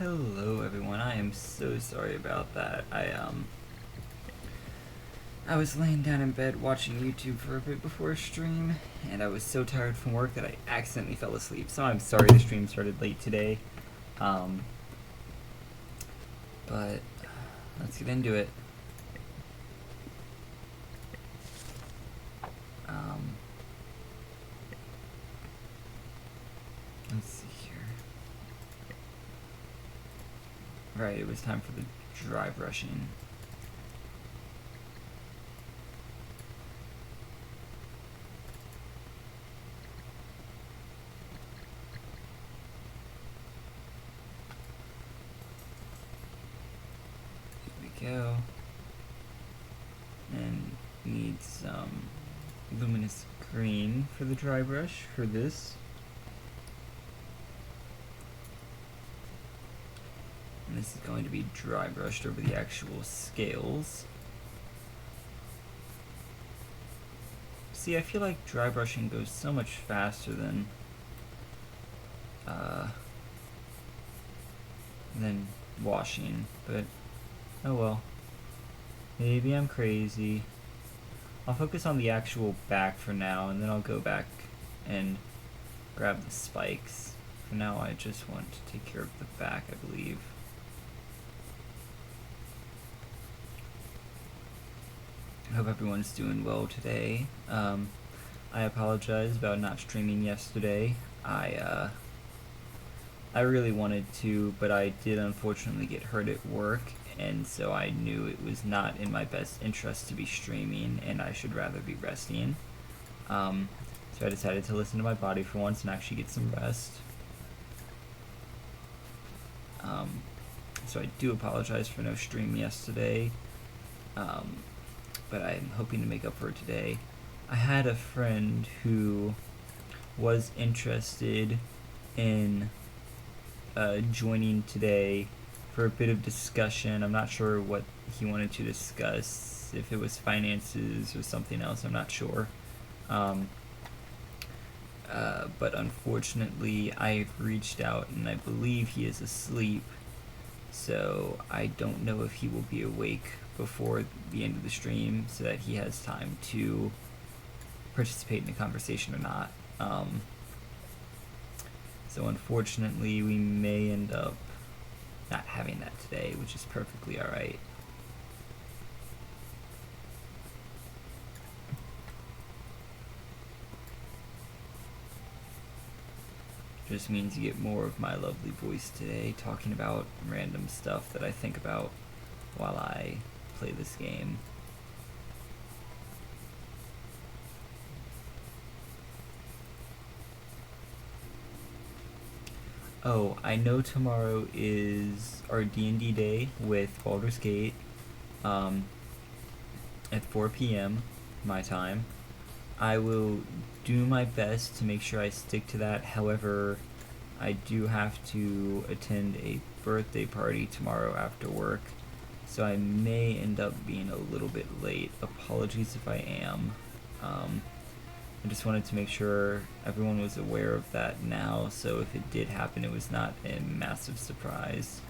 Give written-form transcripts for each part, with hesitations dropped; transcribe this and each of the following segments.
Hello everyone, I am so sorry about that. I was laying down in bed watching YouTube for a bit before a stream, and I was so tired from work that I accidentally fell asleep. So I'm sorry the stream started late today. Um, but let's get into it. Let's see here. Right, it was time for the drive rushing. Here we go. And need some luminous green for the dry brush for this. And this is going to be dry brushed over the actual scales. See, I feel like dry brushing goes so much faster than washing, but oh well. Maybe I'm crazy. I'll focus on the actual back for now, and then I'll go back and grab the spikes. For now, I just want to take care of the back, I believe. I hope everyone's doing well today. I apologize about not streaming yesterday. I really wanted to, but I did unfortunately get hurt at work, and so I knew it was not in my best interest to be streaming, and I should rather be resting. So I decided to listen to my body for once and actually get some rest. So I do apologize for no stream yesterday, but I'm hoping to make up for it today. I had a friend who was interested in joining today for a bit of discussion. I'm not sure what he wanted to discuss, if it was finances or something else, I'm not sure. But unfortunately, I've reached out and I believe he is asleep, so I don't know if he will be awake before the end of the stream so that he has time to participate in the conversation or not. So unfortunately, we may end up not having that today, which is perfectly alright. Just means you get more of my lovely voice today, talking about random stuff that I think about while I play this game. Oh, I know tomorrow is our D&D day with Baldur's Gate at 4 p.m. my time. I will do my best to make sure I stick to that. However, I do have to attend a birthday party tomorrow after work, so I may end up being a little bit late. Apologies if I am. I just wanted to make sure everyone was aware of that now, so if it did happen, it was not a massive surprise.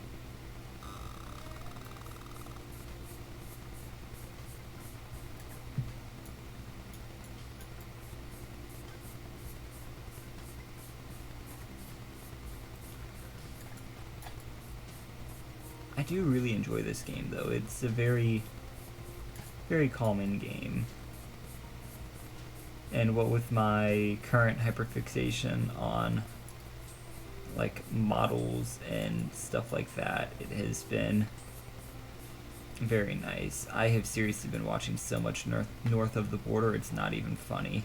I do really enjoy this game, though. It's a very, very calming game. And what with my current hyperfixation on like models and stuff like that, it has been very nice. I have seriously been watching so much North of the Border, it's not even funny.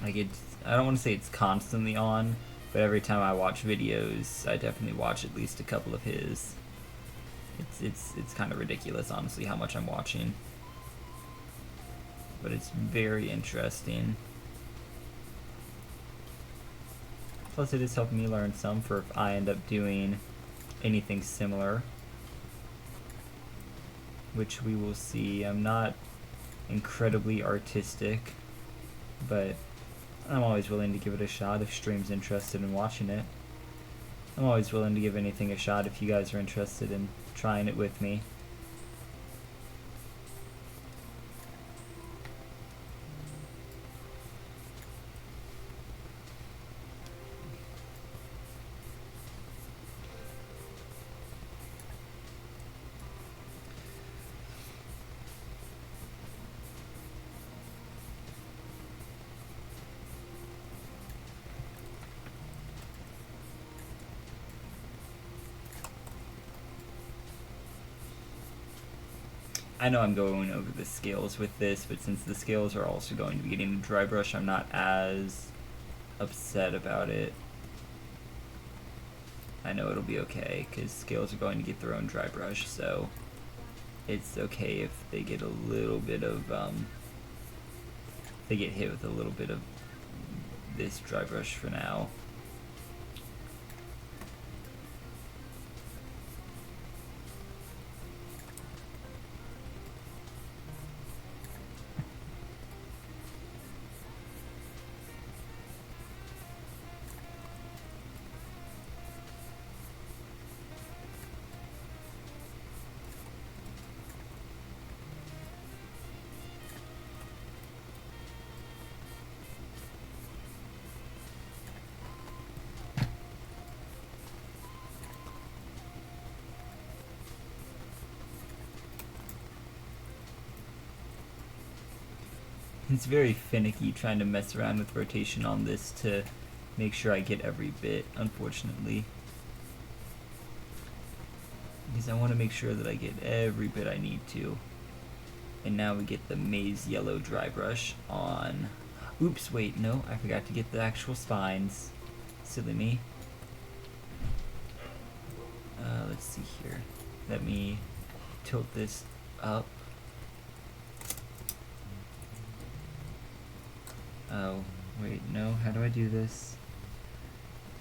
Like, I don't want to say it's constantly on, but every time I watch videos, I definitely watch at least a couple of his. It's kind of ridiculous, honestly, how much I'm watching. But it's very interesting. Plus, it has helped me learn some for if I end up doing anything similar, which we will see. I'm not incredibly artistic, but I'm always willing to give it a shot if stream's interested in watching it. I'm always willing to give anything a shot if you guys are interested in trying it with me. I know I'm going over the scales with this, but since the scales are also going to be getting a dry brush, I'm not as upset about it. I know it'll be okay, because scales are going to get their own dry brush, so it's okay if they get a little bit of, they get hit with a little bit of this dry brush for now. It's very finicky trying to mess around with rotation on this to make sure I get every bit, unfortunately. Because I want to make sure that I get every bit I need to. And now we get the maize yellow dry brush on... Oops, wait, no, I forgot to get the actual spines. Silly me. Let's see here. Let me tilt this up. Oh, wait, no, how do I do this?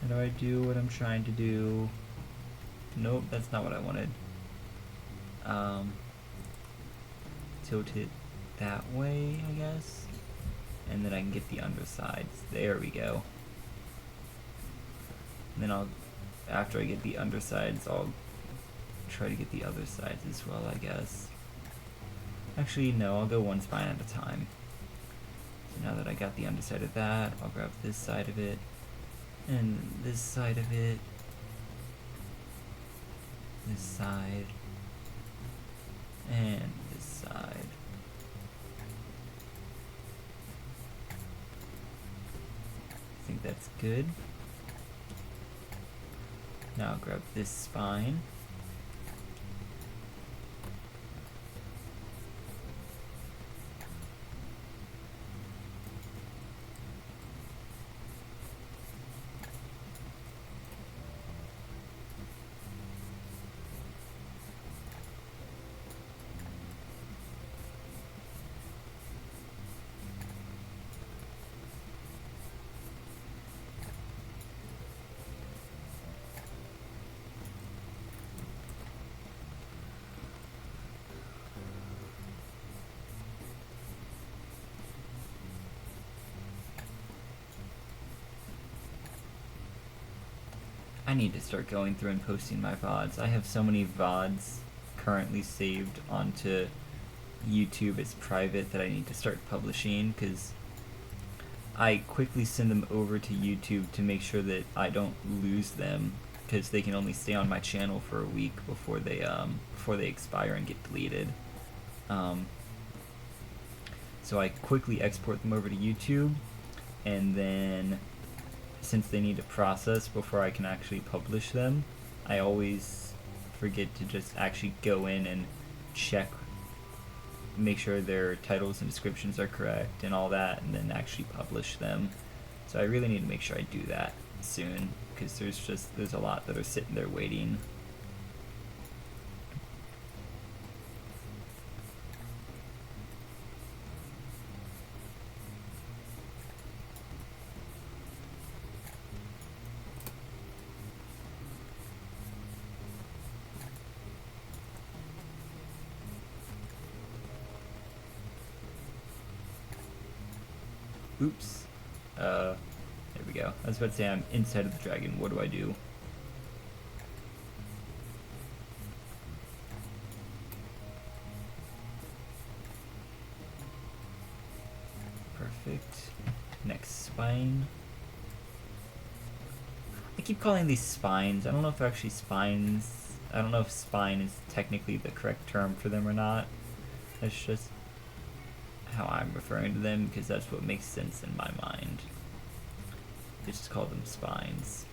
How do I do what I'm trying to do? Nope, that's not what I wanted. Tilt it that way, I guess. And then I can get the undersides. There we go. And then after I get the undersides, I'll try to get the other sides as well, I guess. Actually, no, I'll go one spine at a time. So now that I got the underside of that, I'll grab this side of it, and this side of it, this side, and this side. I think that's good. Now I'll grab this spine. I need to start going through and posting my VODs. I have so many VODs currently saved onto YouTube as private that I need to start publishing, because I quickly send them over to YouTube to make sure that I don't lose them, because they can only stay on my channel for a week before they expire and get deleted. So I quickly export them over to YouTube, and then since they need to process before I can actually publish them, I always forget to just actually go in and check, make sure their titles and descriptions are correct and all that, and then actually publish them. So I really need to make sure I do that soon, because there's a lot that are sitting there waiting. Oops. There we go. I was about to say I'm inside of the dragon. What do I do? Perfect. Next spine. I keep calling these spines. I don't know if they're actually spines. I don't know if spine is technically the correct term for them or not. That's just how I'm referring to them because that's what makes sense in my mind. I just call them spines.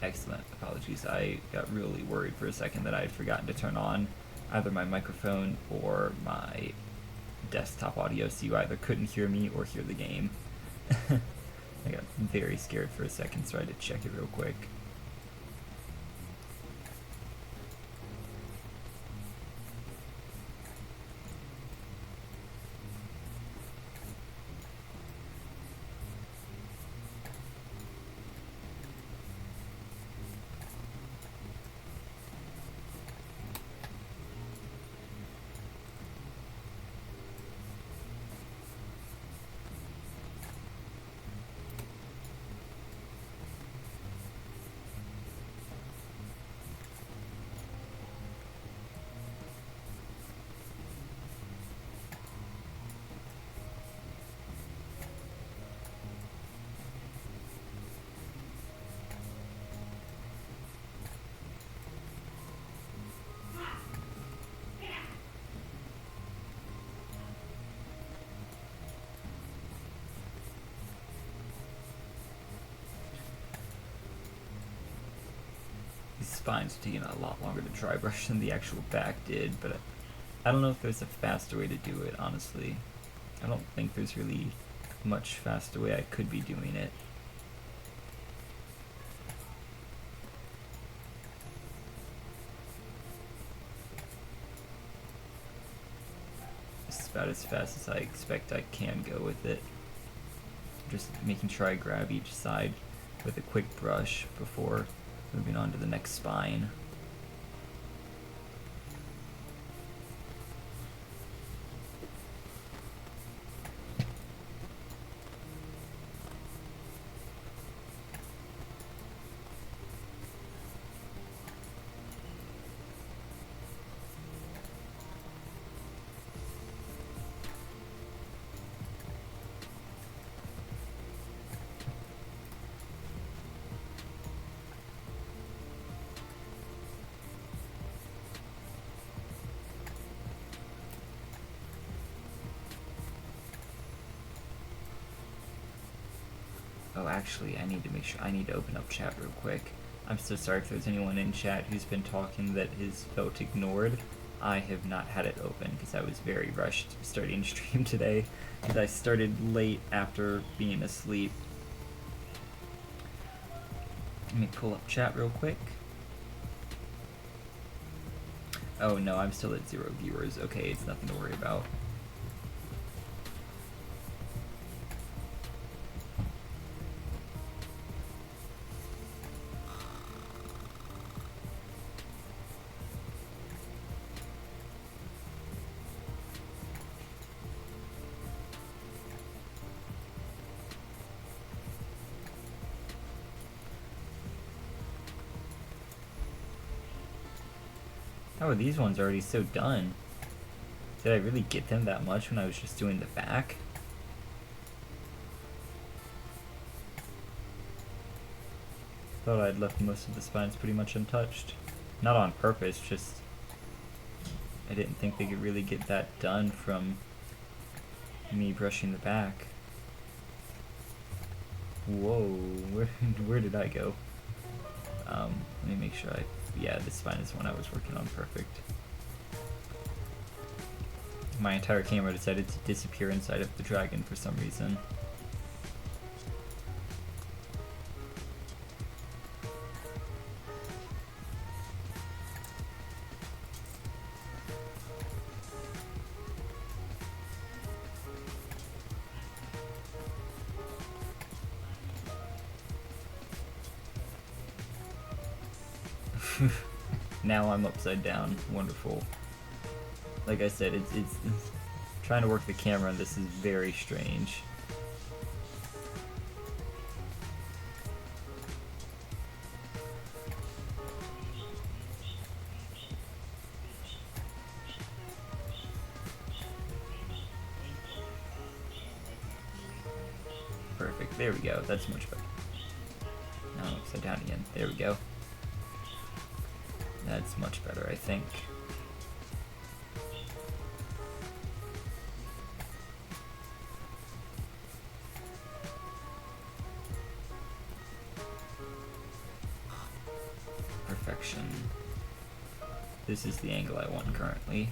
Excellent. Apologies. I got really worried for a second that I had forgotten to turn on either my microphone or my desktop audio, so you either couldn't hear me or hear the game. I got very scared for a second, so I had to check it real quick. These spines are taking a lot longer to dry brush than the actual back did, but I don't know if there's a faster way to do it, honestly. I don't think there's really much faster way I could be doing it. It's about as fast as I expect I can go with it. Just making sure I grab each side with a quick brush before moving on to the next spine. Oh, actually, I need to make sure. I need to open up chat real quick. I'm so sorry if there's anyone in chat who's been talking that has felt ignored. I have not had it open because I was very rushed starting stream today because I started late after being asleep. Let me pull up chat real quick. Oh no, I'm still at 0 viewers. Okay, it's nothing to worry about. How are these ones already so done? Did I really get them that much when I was just doing the back? Thought I'd left most of the spines pretty much untouched. Not on purpose, just I didn't think they could really get that done from me brushing the back. Whoa, where did I go? Let me make sure yeah, this spine is the one I was working on. Perfect. My entire camera decided to disappear inside of the dragon for some reason. Now I'm upside down. Wonderful. Like I said, it's trying to work the camera on this is very strange. Perfect. There we go. That's much better. Now I'm upside down again. There we go. That's much better, I think. Perfection. This is the angle I want currently.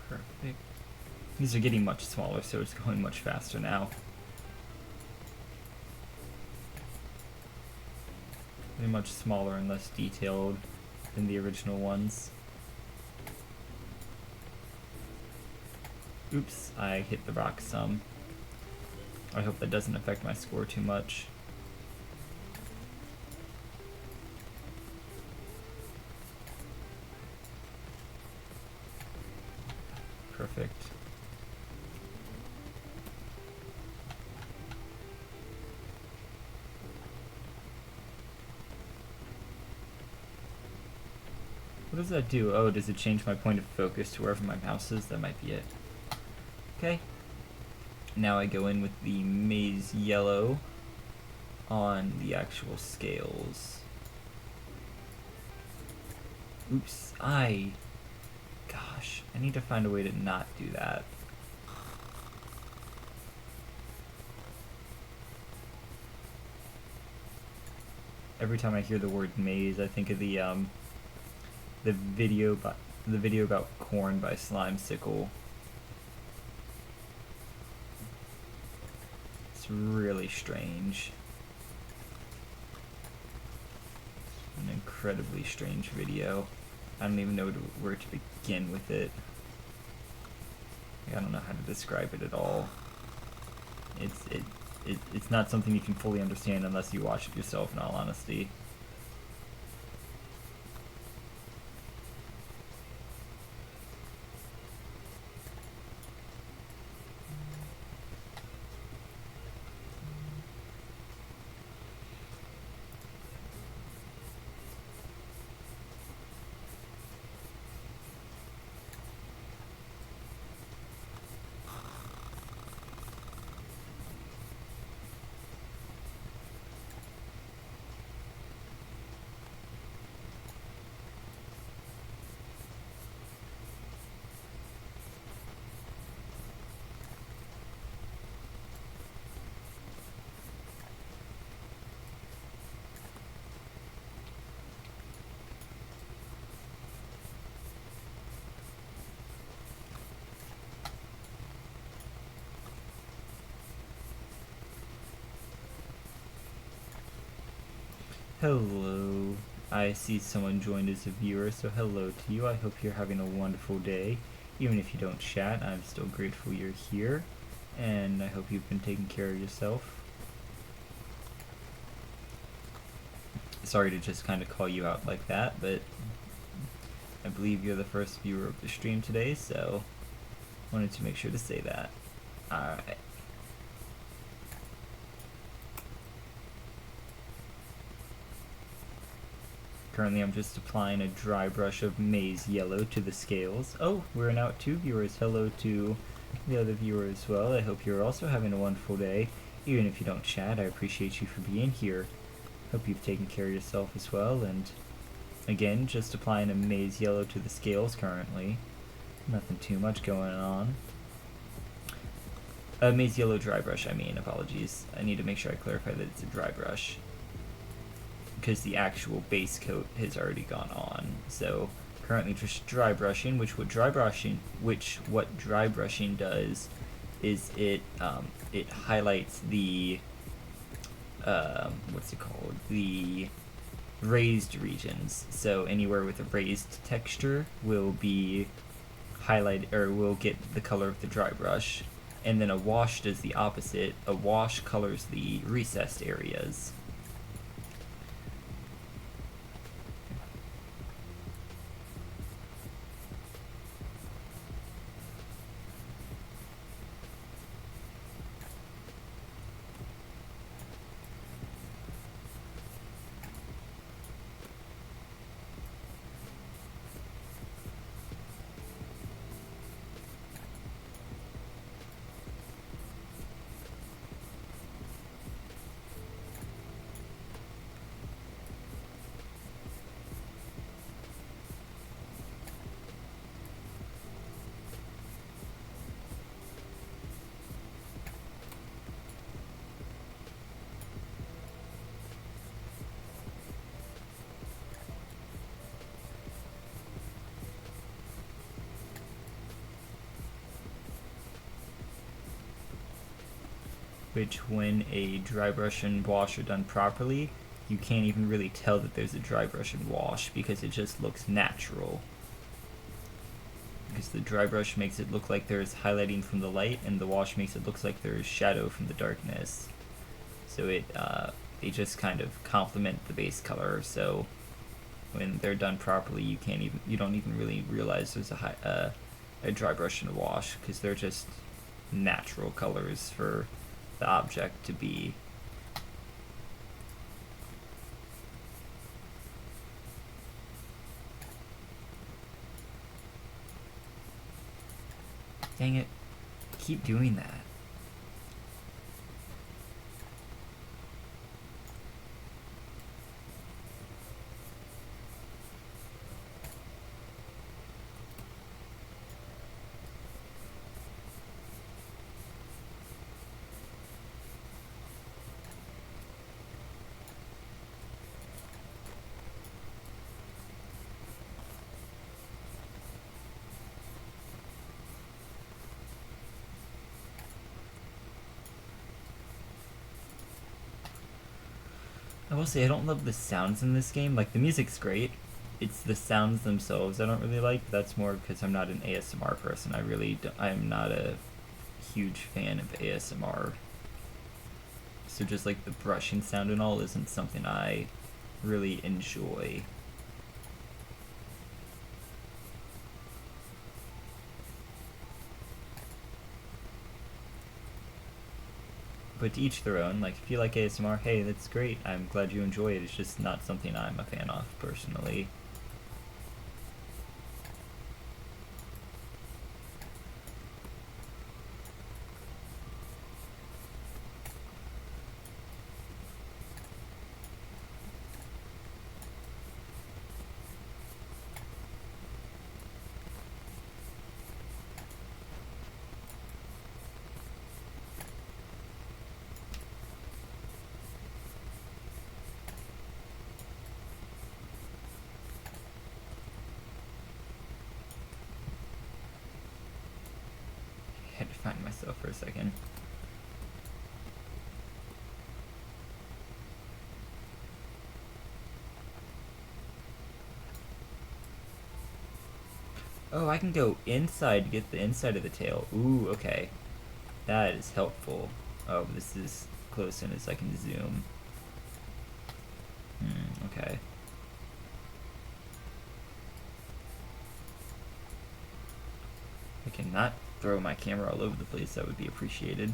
Perfect. These are getting much smaller, so it's going much faster now. They're much smaller and less detailed than the original ones. Oops, I hit the rock some. I hope that doesn't affect my score too much. Perfect. What does that do? Oh, does it change my point of focus to wherever my mouse is? That might be it. Okay. Now I go in with the maze yellow on the actual scales. Oops, Gosh, I need to find a way to not do that. Every time I hear the word maze, I think of the video about corn by Slimecicle. It's really strange. An incredibly strange video. I don't even know where to begin with it. I don't know how to describe it at all. It's not something you can fully understand unless you watch it yourself, in all honesty. Hello. I see someone joined as a viewer, so hello to you. I hope you're having a wonderful day. Even if you don't chat, I'm still grateful you're here, and I hope you've been taking care of yourself. Sorry to just kind of call you out like that, but I believe you're the first viewer of the stream today, so wanted to make sure to say that. Alright. Currently I'm just applying a dry brush of maze yellow to the scales. Oh, we're now at 2 viewers. Hello to The other viewer as well, I hope you're also having a wonderful day. Even if you don't chat, I appreciate you for being here. Hope you've taken care of yourself as well, and again, just applying a Maze Yellow to the scales currently. Nothing too much going on. Maze Yellow dry brush, I mean, apologies. I need to make sure I clarify that it's a dry brush, because the actual base coat has already gone on. So currently just dry brushing, which what dry brushing does is it highlights the what's it called, the raised regions. So anywhere with a raised texture will be highlighted, or will get the color of the dry brush, and then a wash does the opposite. A wash colors the recessed areas. Which, when a dry brush and wash are done properly, you can't even really tell that there's a dry brush and wash because it just looks natural. Because the dry brush makes it look like there's highlighting from the light, and the wash makes it look like there's shadow from the darkness. So they just kind of complement the base color. So when they're done properly, you don't even really realize there's a dry brush and a wash, because they're just natural colors for the object to be. Dang it. Keep doing that. I will say I don't love the sounds in this game. Like, the music's great. It's the sounds themselves I don't really like. But that's more because I'm not an ASMR person. I'm not a huge fan of ASMR. So just like the brushing sound and all isn't something I really enjoy. But to each their own. Like, if you like ASMR, hey, that's great. I'm glad you enjoy it. It's just not something I'm a fan of, personally. I had to find myself for a second. Oh, I can go inside to get the inside of the tail. Ooh, okay. That is helpful. Oh, this is close in as I can zoom. Okay. I cannot throw my camera all over the place. That would be appreciated.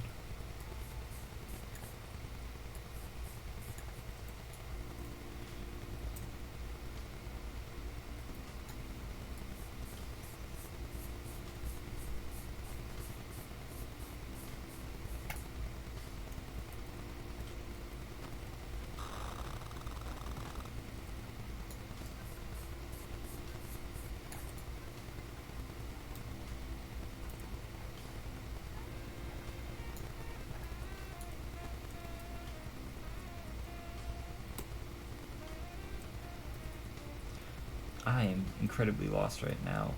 I am incredibly lost right now.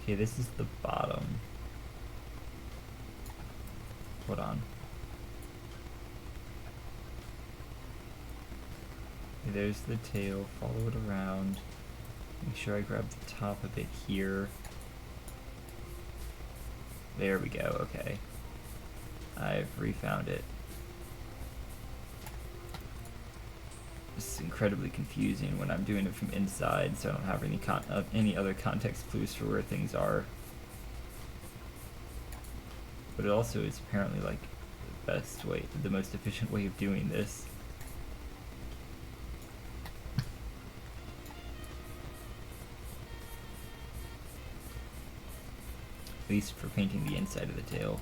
Okay, this is the bottom. Hold on. There's the tail, follow it around. Make sure I grab the top of it here. There we go, okay. I've refound it. It's incredibly confusing when I'm doing it from inside, so I don't have any other context clues for where things are. But it also is apparently like the most efficient way of doing this. At least for painting the inside of the tail.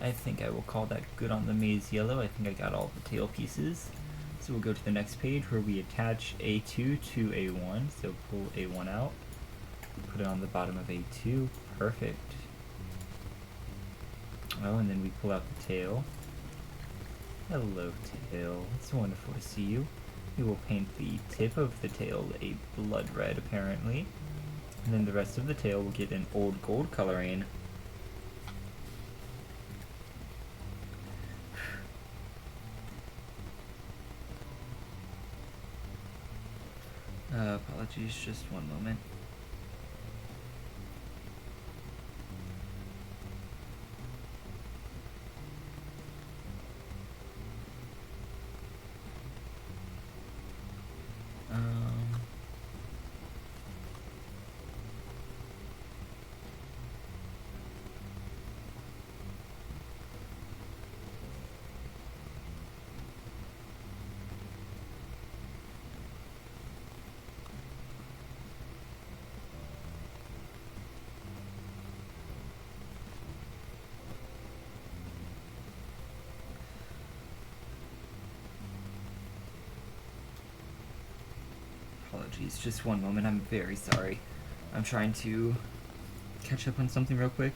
I think I will call that good on the maize yellow. I think I got all the tail pieces. So we'll go to the next page where we attach A2 to A1. So pull A1 out, put it on the bottom of A2. Perfect. Oh, and then we pull out the tail. Hello, tail. It's wonderful to see you. We will paint the tip of the tail a blood red, apparently. And then the rest of the tail will get an old gold coloring. Apologies, just one moment. Apologies, just one moment. I'm very sorry. I'm trying to catch up on something real quick.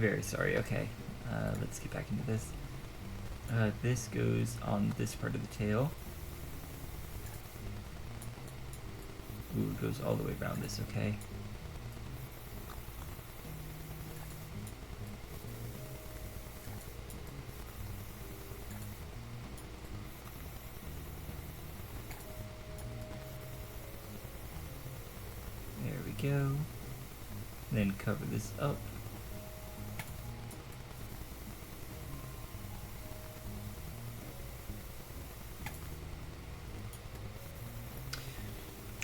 Very sorry. Okay, let's get back into this. This goes on this part of the tail. Ooh, it goes all the way around this, okay. There we go. Then cover this up.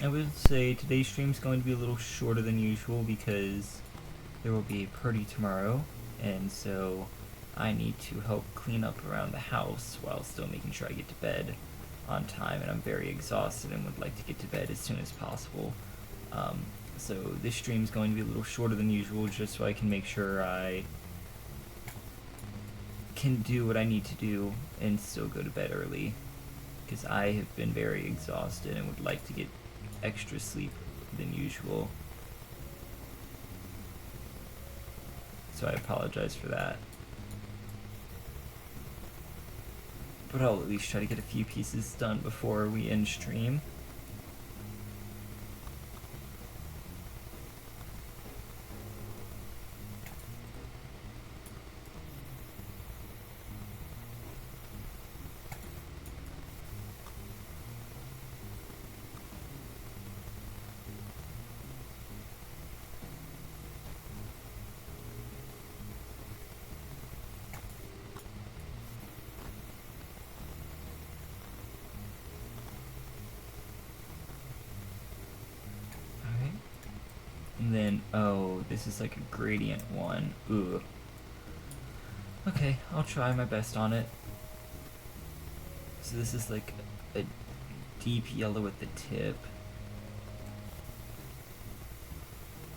I would say today's stream is going to be a little shorter than usual because there will be a party tomorrow, and so I need to help clean up around the house while still making sure I get to bed on time, and I'm very exhausted and would like to get to bed as soon as possible. So this stream is going to be a little shorter than usual just so I can make sure I can do what I need to do and still go to bed early, because I have been very exhausted and would like to get extra sleep than usual. So I apologize for that. But I'll at least try to get a few pieces done before we end stream. And then, oh, this is like a gradient one. Ooh. Okay, I'll try my best on it. So this is like a deep yellow at the tip.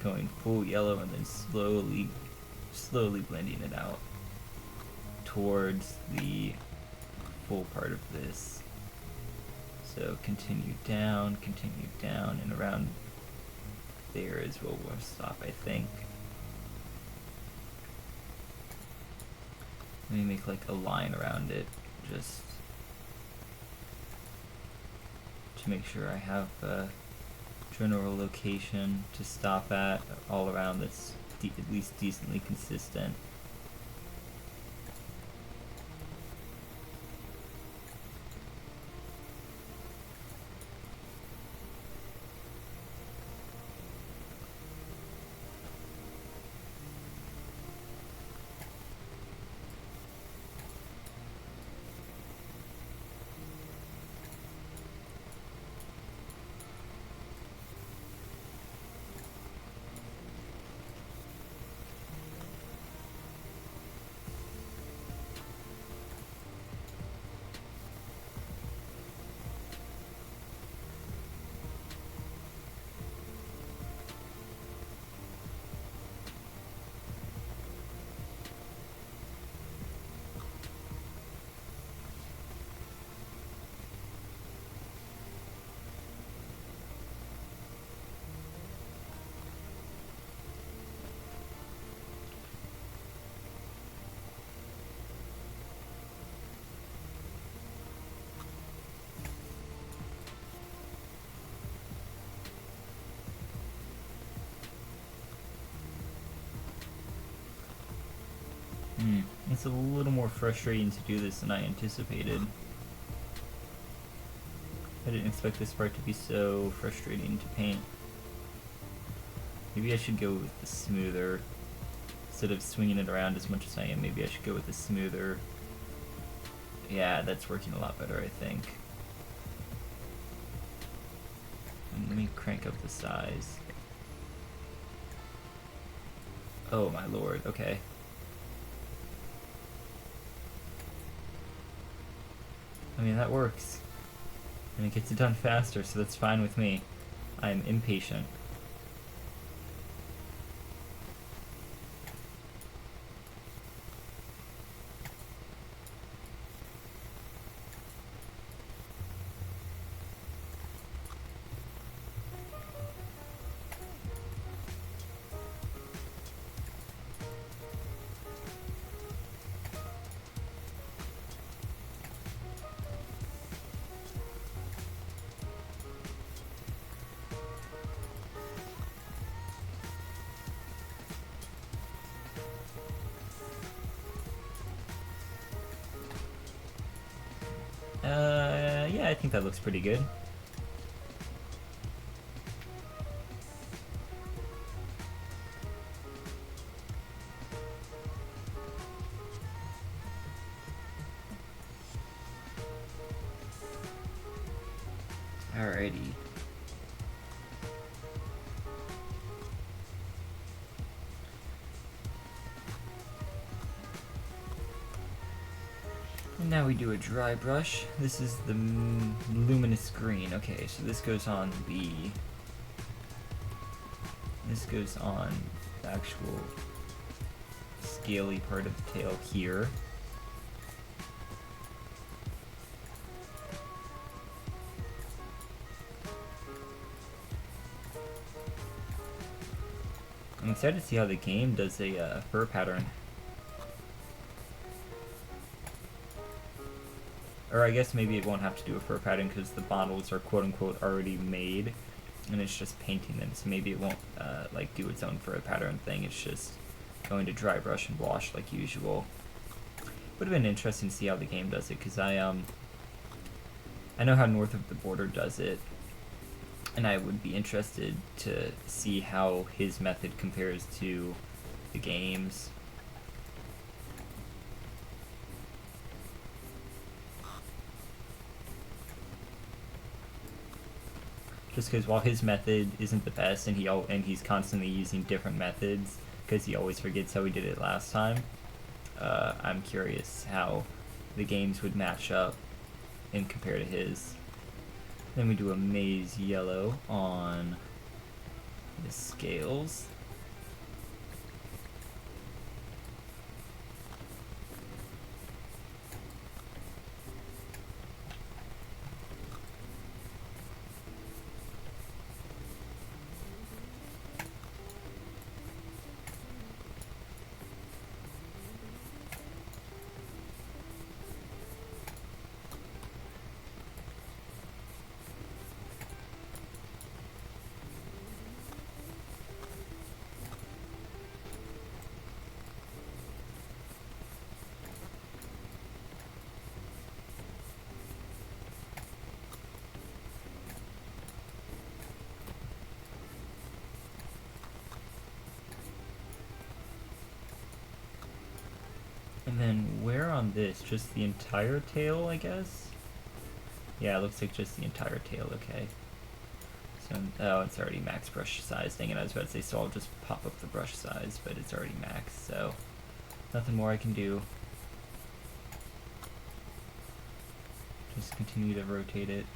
Going full yellow and then slowly blending it out towards the full part of this. So continue down, and around there is where we'll stop, I think. Let me make like a line around it, just to make sure I have a general location to stop at all around that's at least decently consistent. It's a little more frustrating to do this than I anticipated. I didn't expect this part to be so frustrating to paint. Maybe I should go with the smoother. Instead of swinging it around as much as I am, maybe I should go with the smoother. Yeah, that's working a lot better, I think. And let me crank up the size. Oh my lord, okay. I mean, that works. And it gets it done faster, so that's fine with me. I'm impatient. I think that looks pretty good. Alrighty. And now we do a dry brush. This is the luminous green. Okay, so this goes on the actual scaly part of the tail here. I'm excited to see how the game does a fur pattern. Or I guess maybe it won't have to do a fur pattern because the bottles are quote-unquote already made, and it's just painting them, so maybe it won't like do its own fur pattern thing. It's just going to dry brush and wash like usual. Would have been interesting to see how the game does it, because I know how North of the Border does it, and I would be interested to see how his method compares to the game's. Just because while his method isn't the best, and he's constantly using different methods because he always forgets how he did it last time, I'm curious how the games would match up and compare to his. Then we do a maize yellow on the scales. And then where on this? Just the entire tail, I guess? Yeah, it looks like just the entire tail, okay. So, oh, it's already max brush size. Dang it, I was about to say, so I'll just pop up the brush size, but it's already max, so nothing more I can do. Just continue to rotate it.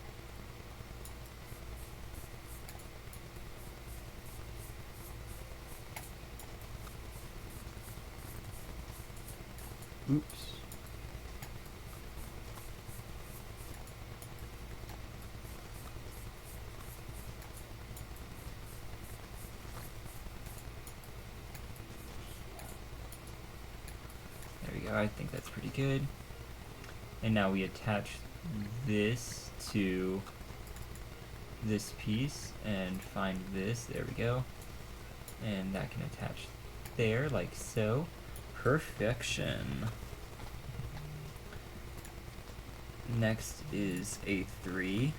Oops. There we go, I think that's pretty good. And now we attach this to this piece and find this, there we go. And that can attach there, like so. Perfection. Next is A3.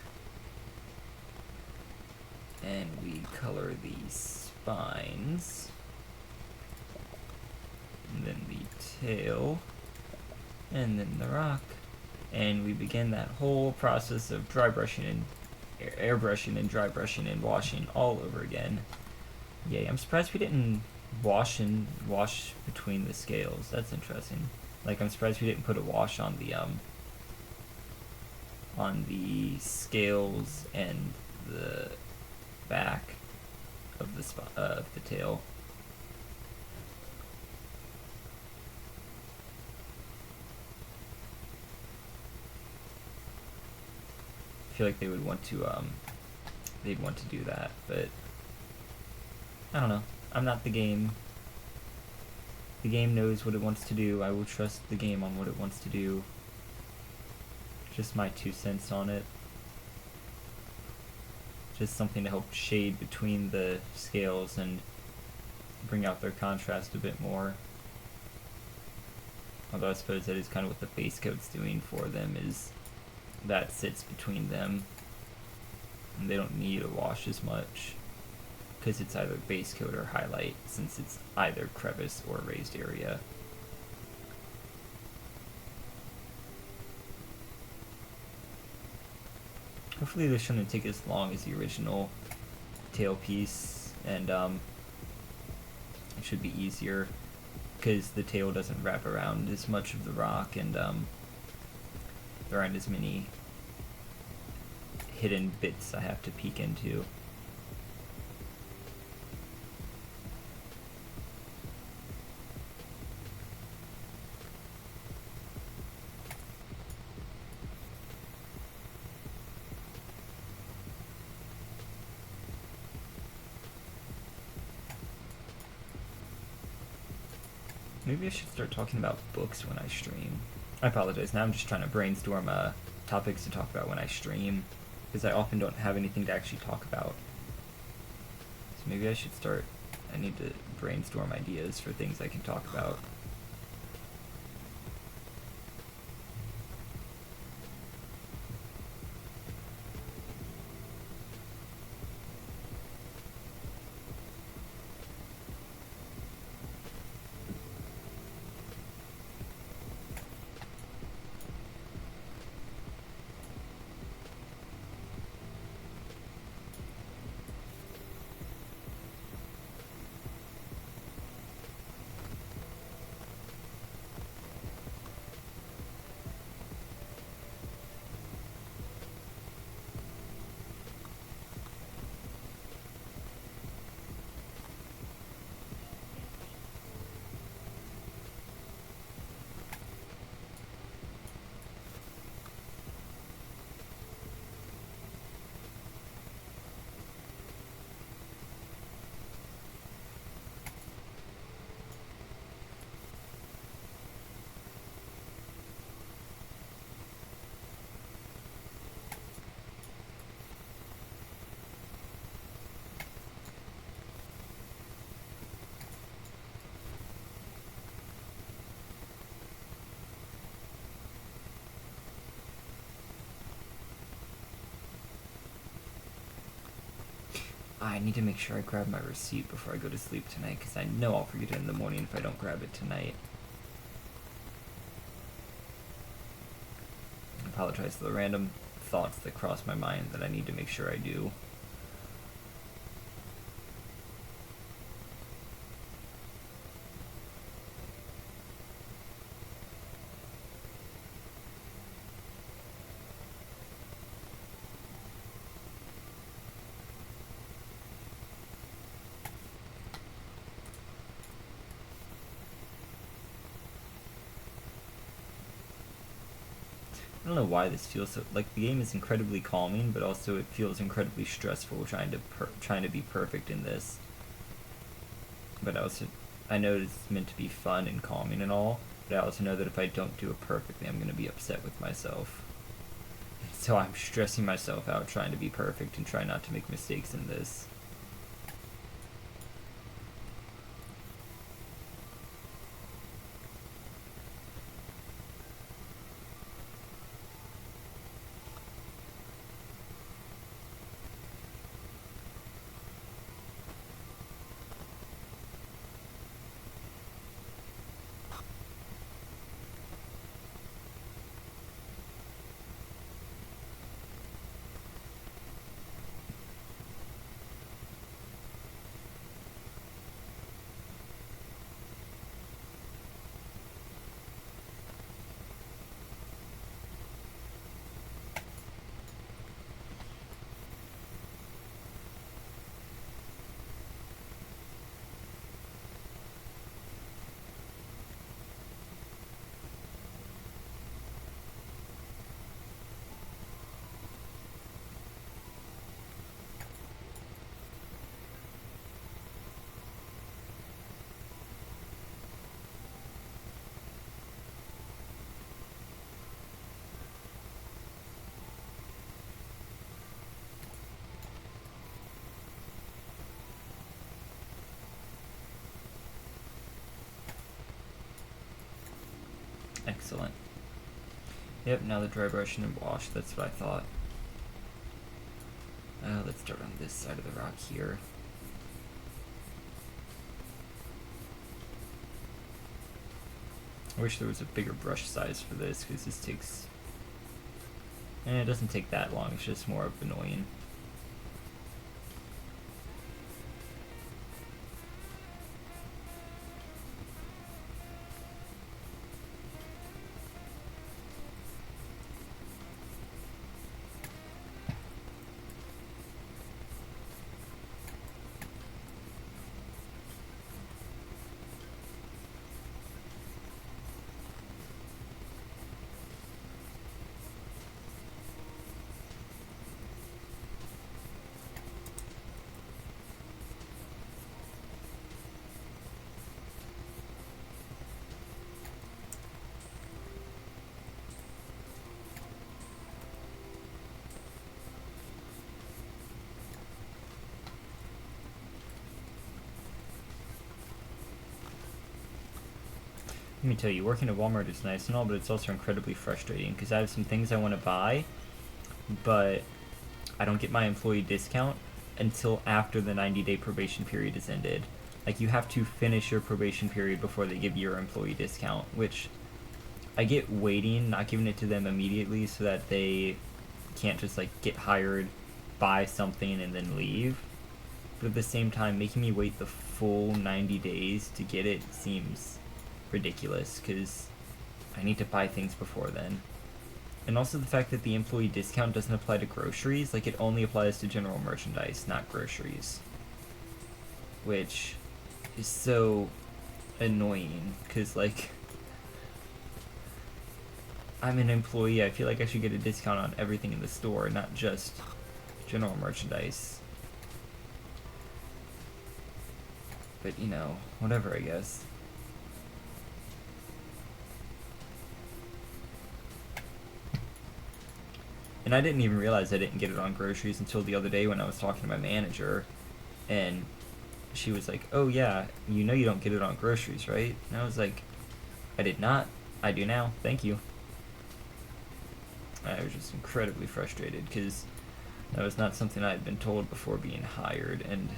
And we color the spines. And then the tail. And then the rock. And we begin that whole process of dry brushing and airbrushing and dry brushing and washing all over again. Yay, I'm surprised we didn't wash between the scales. That's interesting. Like, I'm surprised we didn't put a wash on the scales and the back of the tail. I feel like they would want to they'd want to do that, but I don't know. I'm not the game. The game knows what it wants to do. I will trust the game on what it wants to do. Just my 2 cents on it. Just something to help shade between the scales and bring out their contrast a bit more. Although I suppose that is kind of what the base coat's doing for them, is that sits between them, and they don't need a wash as much because it's either base coat or highlight, since it's either crevice or raised area. Hopefully this shouldn't take as long as the original tailpiece, and it should be easier because the tail doesn't wrap around as much of the rock, and there aren't as many hidden bits I have to peek into. Maybe I should start talking about books when I stream. I apologize, now I'm just trying to brainstorm topics to talk about when I stream, because I often don't have anything to actually talk about. So maybe I should start, I need to brainstorm ideas for things I can talk about. I need to make sure I grab my receipt before I go to sleep tonight, because I know I'll forget it in the morning if I don't grab it tonight. I apologize for the random thoughts that cross my mind that I need to make sure I do. I don't know why this feels so, like, the game is incredibly calming, but also it feels incredibly stressful trying to be perfect in this. But I know it's meant to be fun and calming and all, but I also know that if I don't do it perfectly, I'm going to be upset with myself. So I'm stressing myself out trying to be perfect and try not to make mistakes in this. Excellent. Yep, now the dry brush and wash, that's what I thought. Let's start on this side of the rock here. I wish there was a bigger brush size for this, because this takes... it doesn't take that long, it's just more annoying. Let me tell you, working at Walmart is nice and all, but it's also incredibly frustrating because I have some things I want to buy, but I don't get my employee discount until after the 90-day probation period is ended. Like, you have to finish your probation period before they give you your employee discount, which I get waiting, not giving it to them immediately so that they can't just, like, get hired, buy something, and then leave. But at the same time, making me wait the full 90 days to get it seems ridiculous because I need to buy things before then. And also the fact that the employee discount doesn't apply to groceries, like it only applies to general merchandise, not groceries. Which is so annoying because, like, I'm an employee, I feel like I should get a discount on everything in the store, not just general merchandise. But, you know, whatever, I guess. And I didn't even realize I didn't get it on groceries until the other day when I was talking to my manager, and she was like, "Oh yeah, you know you don't get it on groceries, right?" And I was like, "I did not. I do now. Thank you." I was just incredibly frustrated because that was not something I had been told before being hired, and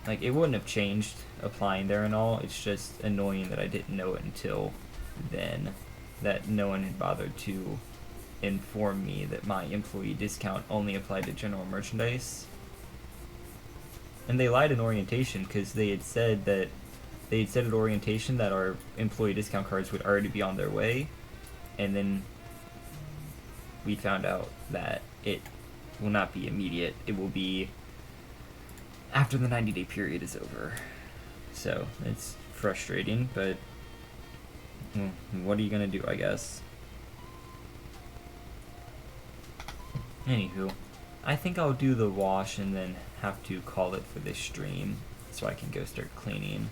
like it wouldn't have changed applying there and all. It's just annoying that I didn't know it until then, that no one had bothered to inform me that my employee discount only applied to general merchandise. And they lied in orientation because they had said at orientation that our employee discount cards would already be on their way, and then we found out that it will not be immediate. It will be after the 90-day period is over. So it's frustrating, but what are you gonna do, I guess? Anywho, I think I'll do the wash and then have to call it for this stream so I can go start cleaning.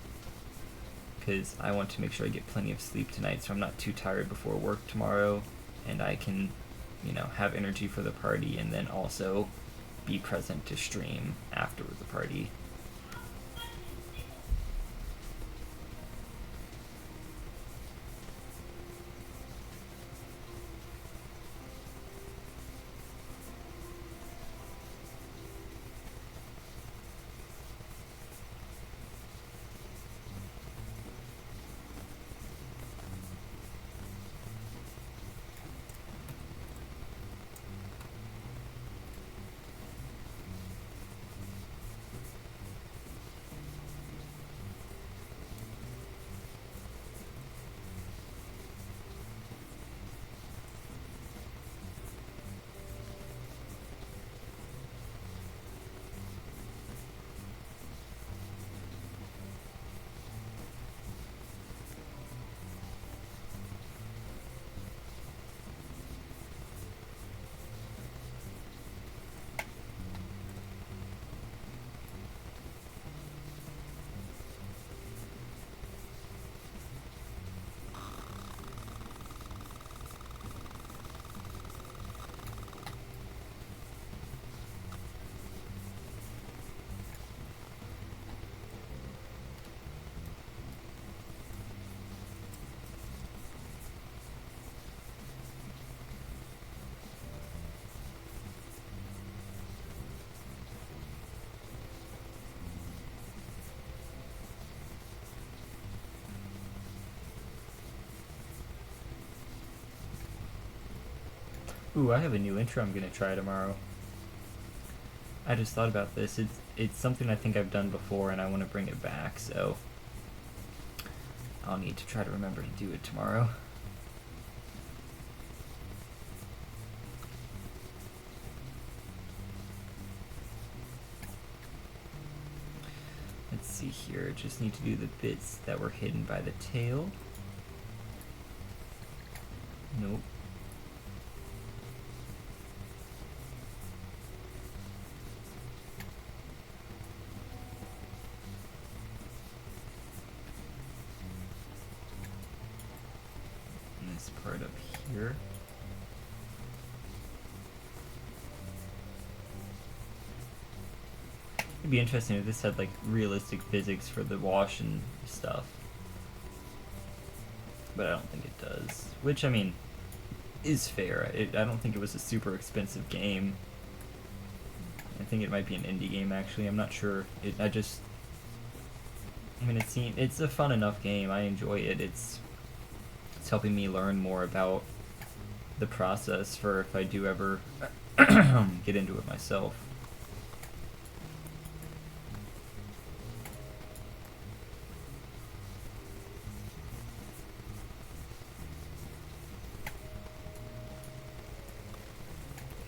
Because I want to make sure I get plenty of sleep tonight so I'm not too tired before work tomorrow, and I can, you know, have energy for the party and then also be present to stream after the party. Ooh, I have a new intro I'm gonna try tomorrow. I just thought about this. It's something I think I've done before, and I want to bring it back. So I'll need to try to remember to do it tomorrow. Let's see here. Just need to do the bits that were hidden by the tail. Nope. And this part up here. It'd be interesting if this had like realistic physics for the wash and stuff. But I don't think it does. Which, I mean, is fair. I don't think it was a super expensive game. I think it might be an indie game, actually. I'm not sure. It's a fun enough game. I enjoy it. It's helping me learn more about the process for if I do ever get into it myself.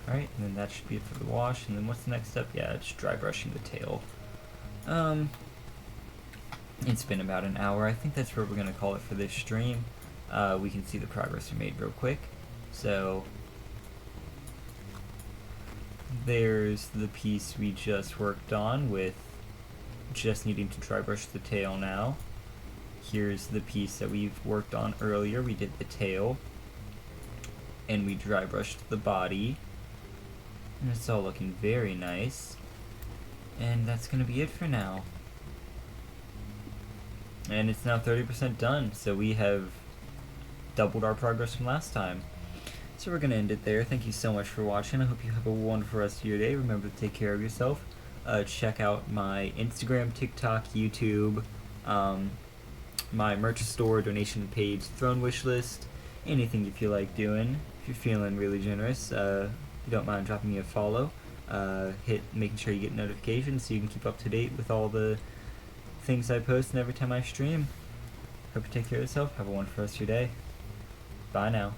Alright, and then that should be it for the wash, and then what's the next step? Yeah, it's dry brushing the tail. It's been about an hour. I think that's what we're going to call it for this stream. We can see the progress we made real quick. So, there's the piece we just worked on with just needing to dry brush the tail now. Here's the piece that we've worked on earlier. We did the tail, and we dry brushed the body. And it's all looking very nice. And that's going to be it for now. And it's now 30% done, so we have doubled our progress from last time. So we're going to end it there. Thank you so much for watching. I hope you have a wonderful rest of your day. Remember to take care of yourself. Check out my Instagram, TikTok, YouTube, my merch store, donation page, throne wish list, anything you feel like doing. If you're feeling really generous, if you don't mind dropping me a follow, making sure you get notifications so you can keep up to date with all the things I post and every time I stream. Hope you take care of yourself. Have a wonderful rest of your day. Bye now.